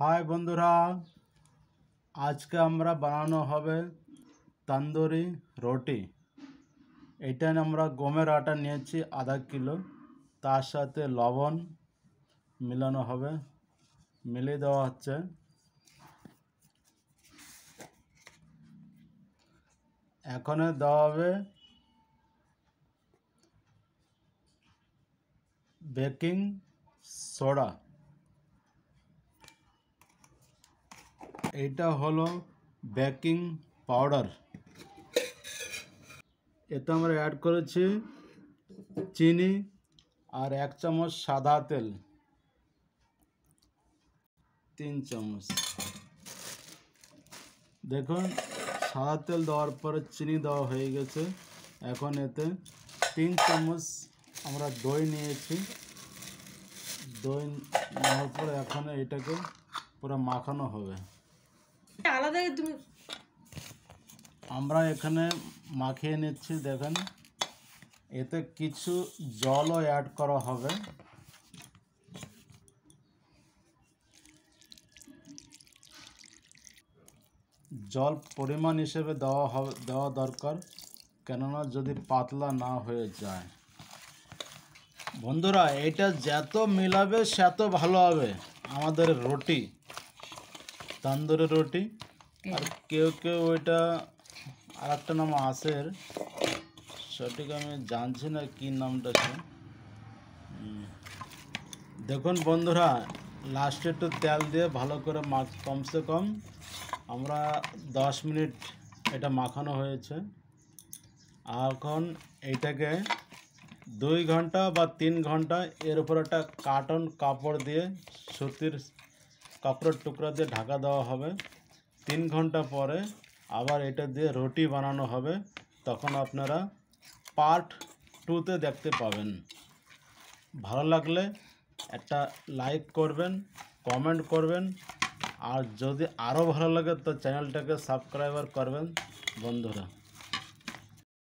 हाय बंधुरा आज के আমরা বানানো হবে তন্দুরি রুটি। এটা আমরা গমের আটা নিয়েছি আধা কিলো, তার সাথে লবণ মিলানো হবে, মিলিয়ে দেওয়া হচ্ছে। এখন দেওয়া হবে বেকিং সোডা, এটা হলো বেকিং পাউডার। এতে আমরা অ্যাড করেছি চিনি আর 1 চামচ সাদা তেল, 3 চামচ। দেখুন সাদা তেল দেওয়ার পরে চিনি দেওয়া হয়ে গেছে। এখন এতে 3 চামচ আমরা দই নিয়েছি। দই নেওয়ার পরে এখন এটাকে পুরো মাখানো হবে। আলাদা তুমি আমরা এখানে মাখিয়ে নিচ্ছি। দেখেন এতে কিছু জলও অ্যাড করা হবে। জল পরিমাণ হিসেবে দেওয়া দরকার, কেননা যদি পাতলা না হয়ে যায়। বন্ধুরা এটা যত মিলাবে সেত ভালো হবে আমাদের রুটি, তন্দুরি রুটি। আর কেউ কেউ ওইটা আর একটা নাম আছে, সঠিক আমি জানছি না কি নামটা আছে। দেখুন বন্ধুরা লাস্টে একটু তেল দিয়ে ভালো করে কমসে কম আমরা 10 মিনিট এটা মাখানো হয়েছে। এখন এইটাকে 2 ঘন্টা বা 3 ঘন্টা এর উপর একটা কার্টন কাপড় দিয়ে, সুতির কাপড়ের টুকরা দিয়ে ঢাকা দেওয়া হবে। 3 ঘন্টা পরে আবার এটা দিয়ে রুটি বানানো হবে। তখন আপনারা পার্ট 2তে দেখতে পাবেন। ভালো লাগলে একটা লাইক করবেন, কমেন্ট করবেন, আর যদি আরও ভালো লাগে তো চ্যানেলটাকে সাবস্ক্রাইব করবেন বন্ধুরা।